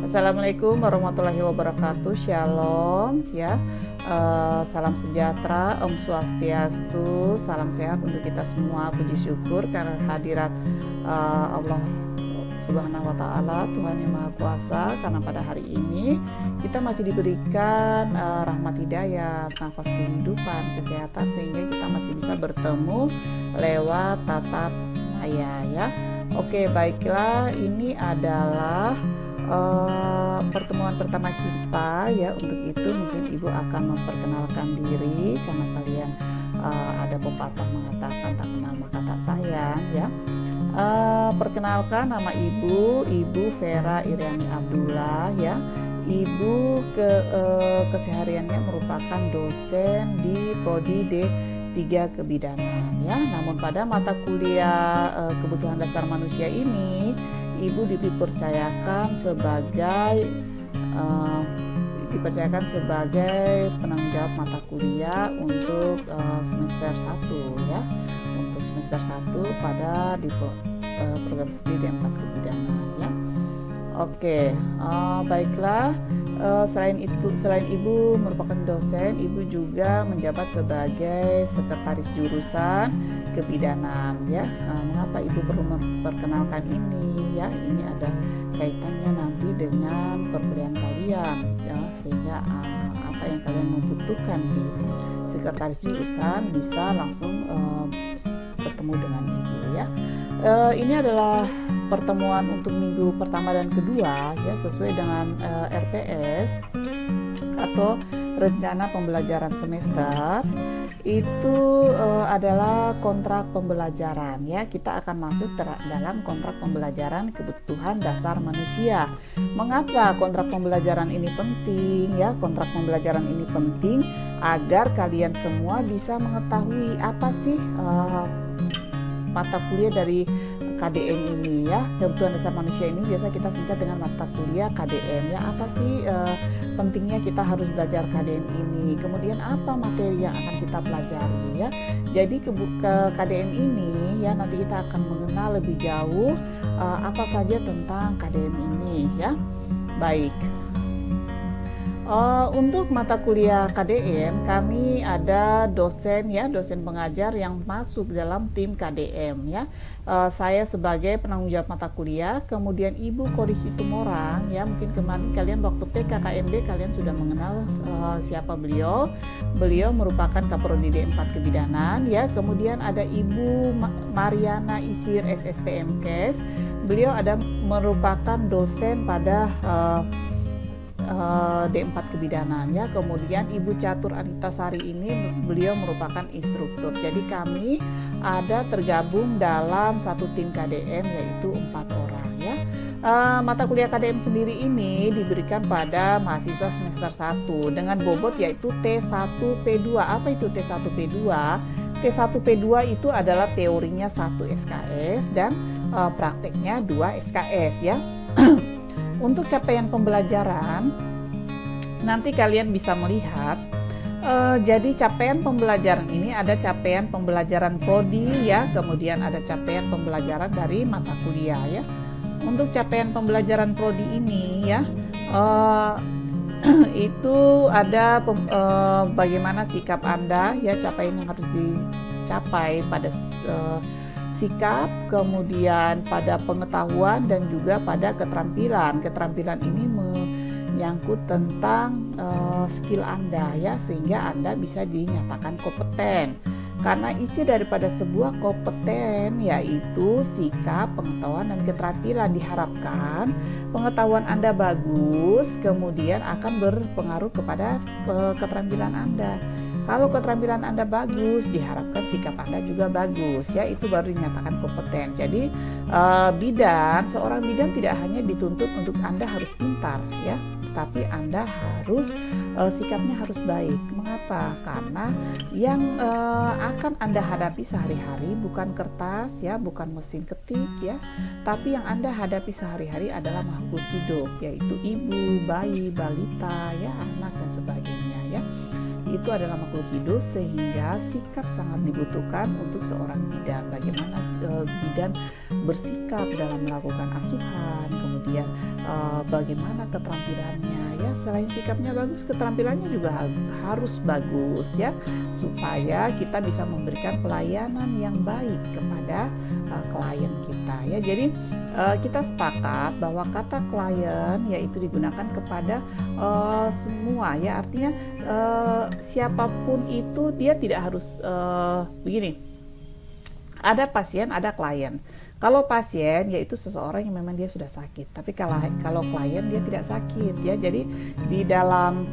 Assalamualaikum warahmatullahi wabarakatuh. Shalom ya. Salam sejahtera, Om Swastiastu, salam sehat untuk kita semua. Puji syukur karena hadirat Allah Subhanahu wa Ta'ala, Tuhan yang Maha Kuasa, karena pada hari ini kita masih diberikan rahmat hidayat, nafas kehidupan, kesehatan, sehingga kita masih bisa bertemu lewat tatap maya ya. Oke, baiklah, ini adalah pertemuan pertama kita ya. Untuk itu mungkin Ibu akan memperkenalkan diri, karena kalian ada pepatah mengatakan tak kenal maka tak sayang ya. Perkenalkan, nama Ibu Vera Iriani Abdullah ya. Ibu kesehariannya merupakan dosen di Prodi D3 Kebidanan ya. Namun pada mata kuliah kebutuhan dasar manusia ini Ibu dipercayakan sebagai penanggung jawab mata kuliah untuk semester 1 ya. Untuk semester 1 pada program studi D4 Kebidanan ya. Oke, baiklah. Selain Ibu merupakan dosen, Ibu juga menjabat sebagai sekretaris jurusan kebidanan ya. Mengapa Ibu perlu memperkenalkan ini ya? Ini ada kaitannya nanti dengan perkuliahan kalian ya, sehingga apa yang kalian membutuhkan di sekretaris jurusan bisa langsung bertemu dengan Ibu ya. Ini adalah pertemuan untuk minggu pertama dan kedua ya, sesuai dengan RPS atau rencana pembelajaran semester. Itu adalah kontrak pembelajaran ya. Kita akan masuk dalam kontrak pembelajaran kebutuhan dasar manusia. Mengapa kontrak pembelajaran ini penting ya? Kontrak pembelajaran ini penting agar kalian semua bisa mengetahui apa sih mata kuliah dari KDM ini ya, kebutuhan dasar manusia ini biasa kita singkat dengan mata kuliah KDM ya. Apa sih pentingnya kita harus belajar KDM ini, kemudian apa materi yang akan kita pelajari ya. Jadi ke KDM ini ya, nanti kita akan mengenal lebih jauh apa saja tentang KDM ini ya. Baik, untuk mata kuliah KDM kami ada dosen ya, dosen pengajar yang masuk dalam tim KDM ya. Saya sebagai penanggung jawab mata kuliah, kemudian Ibu Kori Situmorang ya. Mungkin kemarin kalian waktu PKKMB kalian sudah mengenal siapa beliau. Beliau merupakan Kaprodi D4 Kebidanan ya. Kemudian ada Ibu Mariana Isir SSTMKes. Beliau merupakan dosen pada D4 Kebidanan ya. Kemudian Ibu Catur Anitasari ini beliau merupakan instruktur. Jadi kami ada tergabung dalam satu tim KDM, yaitu 4 orang ya. Mata kuliah KDM sendiri ini diberikan pada mahasiswa semester 1 dengan bobot yaitu T1P2. Apa itu T1P2? T1P2 itu adalah teorinya 1 SKS dan prakteknya 2 SKS ya. Untuk capaian pembelajaran nanti kalian bisa melihat, jadi capaian pembelajaran ini ada capaian pembelajaran prodi ya, kemudian ada capaian pembelajaran dari mata kuliah ya. Untuk capaian pembelajaran prodi ini ya, itu ada bagaimana sikap Anda ya, capaian yang harus dicapai pada sikap, kemudian pada pengetahuan dan juga pada keterampilan. Keterampilan ini menyangkut tentang skill Anda ya, sehingga Anda bisa dinyatakan kompeten. Karena isi daripada sebuah kompeten yaitu sikap, pengetahuan dan keterampilan. Diharapkan pengetahuan Anda bagus, kemudian akan berpengaruh kepada keterampilan Anda. Kalau keterampilan Anda bagus, diharapkan sikap Anda juga bagus ya, itu baru dinyatakan kompeten. Jadi seorang bidan tidak hanya dituntut untuk Anda harus pintar ya, tapi Anda harus sikapnya harus baik. Mengapa? Karena yang akan Anda hadapi sehari-hari bukan kertas ya, bukan mesin ketik ya, tapi yang Anda hadapi sehari-hari adalah makhluk hidup, yaitu ibu, bayi, balita ya, anak dan sebagainya ya. Itu adalah makhluk hidup, sehingga sikap sangat dibutuhkan untuk seorang bidan. Bagaimana bidan bersikap dalam melakukan asuhan, kemudian kemudian bagaimana keterampilannya ya. Selain sikapnya bagus, keterampilannya juga harus bagus ya, supaya kita bisa memberikan pelayanan yang baik kepada klien kita ya. Jadi kita sepakat bahwa kata klien yaitu digunakan kepada semua ya, artinya siapapun itu dia tidak harus begini. Ada pasien, ada klien. Kalau pasien yaitu seseorang yang memang dia sudah sakit, tapi kalau klien dia tidak sakit ya. Jadi di dalam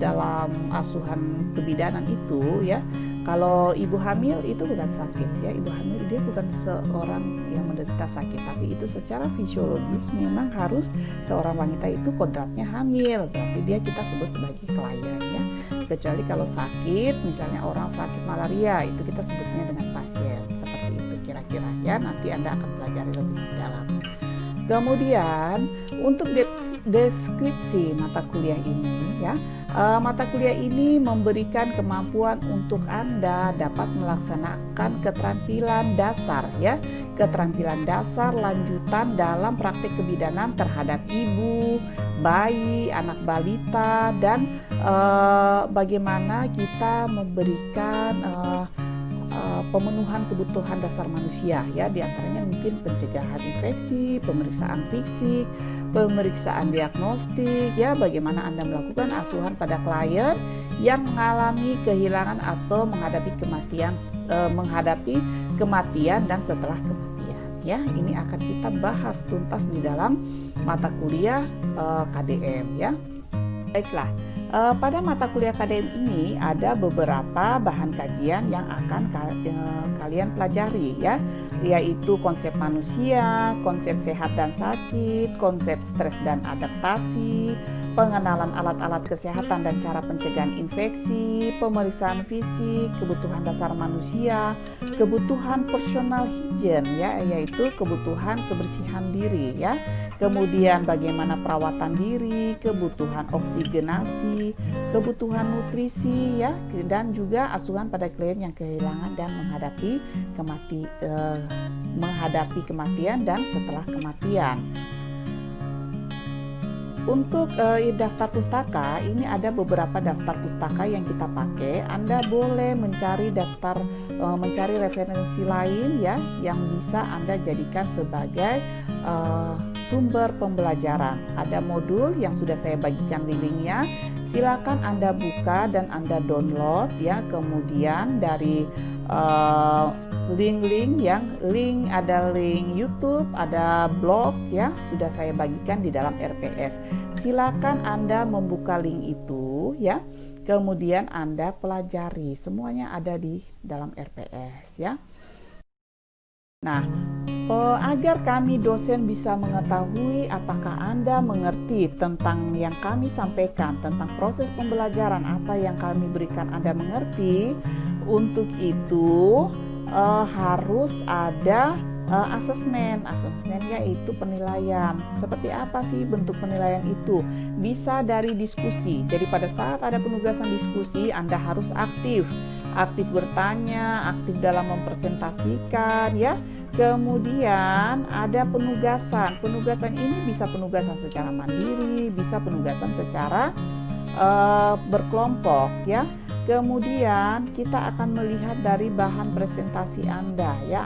dalam asuhan kebidanan itu ya, kalau ibu hamil itu bukan sakit ya, ibu hamil dia bukan seorang yang menderita sakit, tapi itu secara fisiologis memang harus seorang wanita itu kodratnya hamil, berarti dia kita sebut sebagai klien ya. Kecuali kalau sakit, misalnya orang sakit malaria, itu kita sebutnya dengan pasien. Seperti itu kira-kira ya, nanti Anda akan pelajari lebih dalam. Kemudian untuk deskripsi mata kuliah ini ya, mata kuliah ini memberikan kemampuan untuk Anda dapat melaksanakan keterampilan dasar ya, keterampilan dasar lanjutan dalam praktik kebidanan terhadap ibu, bayi, anak balita, dan bagaimana kita memberikan pemenuhan kebutuhan dasar manusia ya, diantaranya mungkin pencegahan infeksi, pemeriksaan fisik, pemeriksaan diagnostik ya, bagaimana Anda melakukan asuhan pada klien yang mengalami kehilangan atau menghadapi kematian dan setelah kematian ya. Ini akan kita bahas tuntas di dalam mata kuliah KDM ya. Baiklah, pada mata kuliah KDM ini ada beberapa bahan kajian yang akan kalian pelajari ya, yaitu konsep manusia, konsep sehat dan sakit, konsep stres dan adaptasi, pengenalan alat-alat kesehatan dan cara pencegahan infeksi, pemeriksaan fisik, kebutuhan dasar manusia, kebutuhan personal hygiene ya, yaitu kebutuhan kebersihan diri ya. Kemudian bagaimana perawatan diri, kebutuhan oksigenasi, kebutuhan nutrisi ya, dan juga asuhan pada klien yang kehilangan dan menghadapi kematian dan setelah kematian. Untuk daftar pustaka, ini ada beberapa daftar pustaka yang kita pakai. Anda boleh mencari referensi lain ya, yang bisa Anda jadikan sebagai sumber pembelajaran. Ada modul yang sudah saya bagikan linknya. Silakan Anda buka dan Anda download ya. Kemudian dari link ada link YouTube, ada blog ya, sudah saya bagikan di dalam RPS. Silakan Anda membuka link itu ya. Kemudian Anda pelajari, semuanya ada di dalam RPS ya. Nah, agar kami dosen bisa mengetahui apakah Anda mengerti tentang yang kami sampaikan, tentang proses pembelajaran apa yang kami berikan Anda mengerti, untuk itu harus ada asesmen yaitu penilaian. Seperti apa sih bentuk penilaian itu? Bisa dari diskusi. Jadi pada saat ada penugasan diskusi, Anda harus aktif bertanya, aktif dalam mempresentasikan ya. Kemudian ada penugasan. Penugasan ini bisa penugasan secara mandiri, bisa penugasan secara berkelompok ya. Kemudian kita akan melihat dari bahan presentasi Anda ya.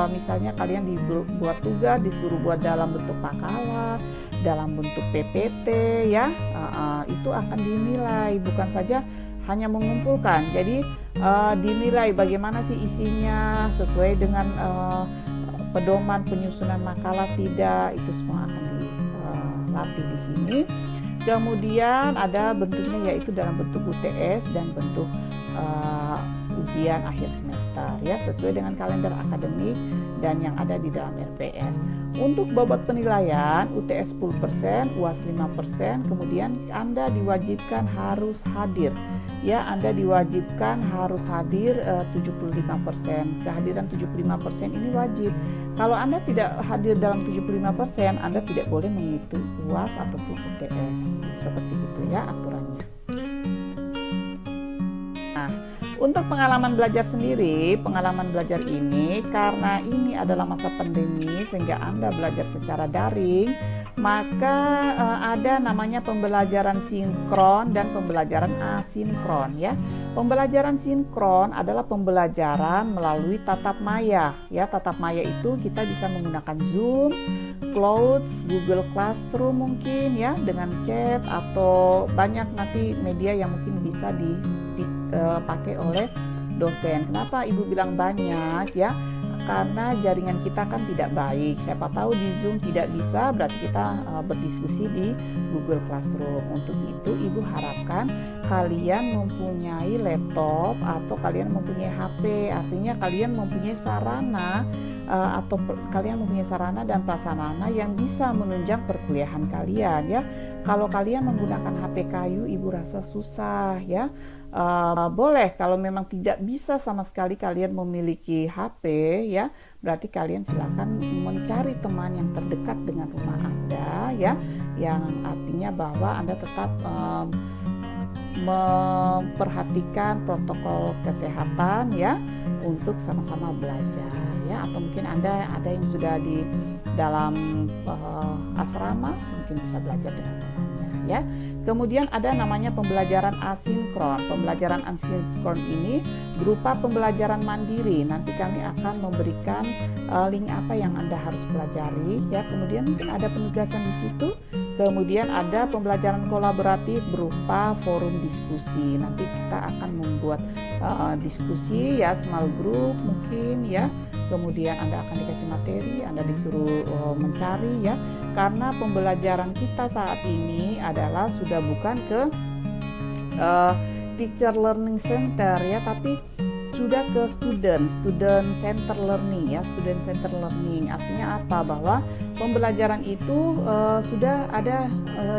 Misalnya kalian dibuat tugas, disuruh buat dalam bentuk makalah, dalam bentuk PPT ya. Itu akan dinilai, bukan saja hanya mengumpulkan. Jadi dinilai bagaimana sih isinya, sesuai dengan pedoman penyusunan makalah tidak, itu semua akan dilatih di sini. Kemudian ada bentuknya yaitu dalam bentuk UTS dan bentuk ujian akhir semester ya, sesuai dengan kalender akademik dan yang ada di dalam RPS. Untuk bobot penilaian UTS 10%, UAS 5%, kemudian Anda diwajibkan harus hadir ya, Anda diwajibkan harus hadir 75%. Kehadiran 75% ini wajib. Kalau Anda tidak hadir dalam 75%, Anda tidak boleh mengikuti UAS ataupun UTS. Seperti itu ya aturannya. Nah, Untuk pengalaman belajar sendiri, pengalaman belajar ini karena ini adalah masa pandemi sehingga Anda belajar secara daring, maka ada namanya pembelajaran sinkron dan pembelajaran asinkron ya. Pembelajaran sinkron adalah pembelajaran melalui tatap maya ya. Tatap maya itu kita bisa menggunakan Zoom, Clouds, Google Classroom mungkin ya, dengan chat atau banyak nanti media yang mungkin bisa dipakai oleh dosen. Kenapa Ibu bilang banyak ya? Karena jaringan kita kan tidak baik. Siapa tahu di Zoom tidak bisa, berarti kita berdiskusi di Google Classroom. Untuk itu Ibu harapkan kalian mempunyai laptop atau kalian mempunyai HP. Artinya kalian mempunyai sarana kalian mempunyai sarana dan prasarana yang bisa menunjang perkuliahan kalian ya. Kalau kalian menggunakan HP kayu, Ibu rasa susah ya. Boleh kalau memang tidak bisa sama sekali kalian memiliki HP ya, berarti kalian silakan mencari teman yang terdekat dengan rumah Anda ya, yang artinya bahwa Anda tetap memperhatikan protokol kesehatan ya untuk sama-sama belajar ya. Atau mungkin Anda ada yang sudah di dalam asrama, mungkin bisa belajar dengan temannya ya. Kemudian ada namanya pembelajaran asinkron. Pembelajaran asinkron ini berupa pembelajaran mandiri. Nanti kami akan memberikan link apa yang Anda harus pelajari ya. Kemudian mungkin ada penugasan di situ. Kemudian ada pembelajaran kolaboratif berupa forum diskusi. Nanti kita akan membuat diskusi ya, small group mungkin ya. Kemudian Anda akan dikasih materi, Anda disuruh mencari ya. Karena pembelajaran kita saat ini adalah sudah bukan ke teacher learning center ya, tapi sudah ke student center learning ya. Student center learning artinya apa? Bahwa pembelajaran itu sudah ada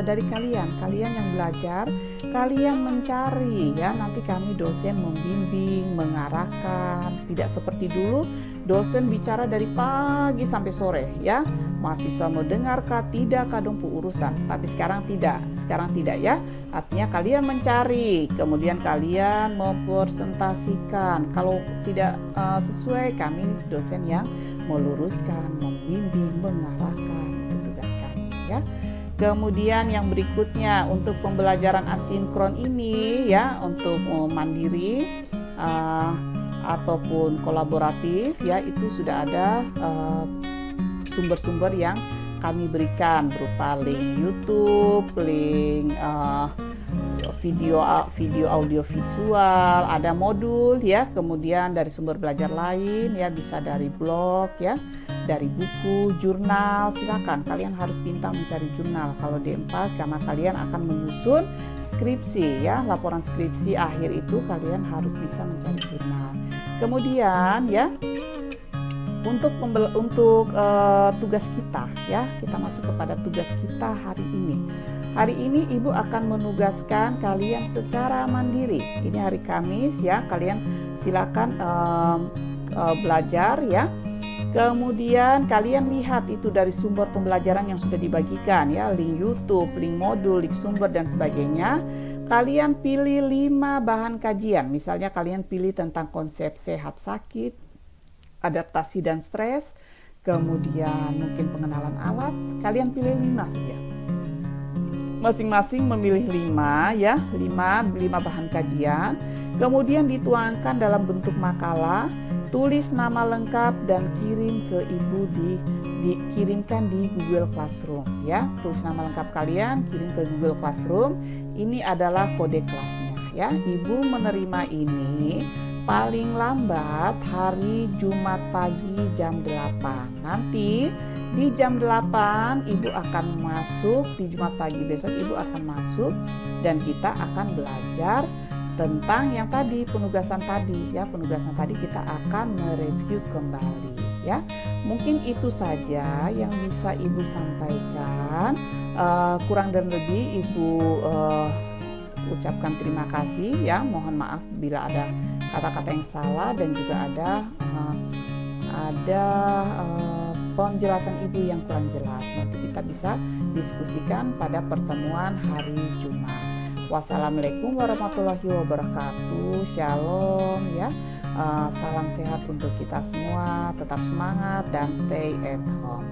dari kalian yang belajar, kalian mencari ya. Nanti kami dosen membimbing, mengarahkan, tidak seperti dulu dosen bicara dari pagi sampai sore ya. Mahasiswa mau dengar kah tidak kadang urusan, tapi sekarang tidak ya. Artinya kalian mencari, kemudian kalian mempresentasikan. Kalau tidak sesuai, kami dosen yang meluruskan, membimbing, mengarahkan, itu tugas kami ya. Kemudian yang berikutnya untuk pembelajaran asinkron ini ya, untuk mandiri ataupun kolaboratif ya, itu sudah ada sumber-sumber yang kami berikan berupa link YouTube, link video audio visual, ada modul ya. Kemudian dari sumber belajar lain ya, bisa dari blog ya, dari buku, jurnal. Silakan kalian harus pintar mencari jurnal kalau D4, karena kalian akan menyusun skripsi ya, laporan skripsi akhir itu kalian harus bisa mencari jurnal. Kemudian ya, untuk tugas kita ya, kita masuk kepada tugas kita hari ini. Hari ini Ibu akan menugaskan kalian secara mandiri. Ini hari Kamis ya, kalian silakan belajar ya. Kemudian kalian lihat itu dari sumber pembelajaran yang sudah dibagikan ya, link YouTube, link modul, link sumber dan sebagainya. Kalian pilih 5 bahan kajian. Misalnya kalian pilih tentang konsep sehat sakit, adaptasi dan stres, kemudian mungkin pengenalan alat. Kalian pilih 5 saja. Masing-masing memilih 5 ya, 5 bahan kajian. Kemudian dituangkan dalam bentuk makalah, tulis nama lengkap dan kirim ke Ibu dikirimkan di Google Classroom ya. Tulis nama lengkap kalian, kirim ke Google Classroom. Ini adalah kode kelasnya ya. Ibu menerima ini paling lambat hari Jumat pagi jam 8. Nanti di jam 8 Ibu akan masuk, di Jumat pagi besok Ibu akan masuk dan kita akan belajar tentang yang tadi, penugasan tadi ya. Penugasan tadi kita akan mereview kembali ya. Mungkin itu saja yang bisa Ibu sampaikan. Kurang dan lebih Ibu ucapkan terima kasih ya. Mohon maaf bila ada kata-kata yang salah dan juga ada penjelasan Ibu yang kurang jelas. Nanti kita bisa diskusikan pada pertemuan hari Jumat. Wassalamualaikum warahmatullahi wabarakatuh. Shalom ya. Salam sehat untuk kita semua. Tetap semangat dan stay at home.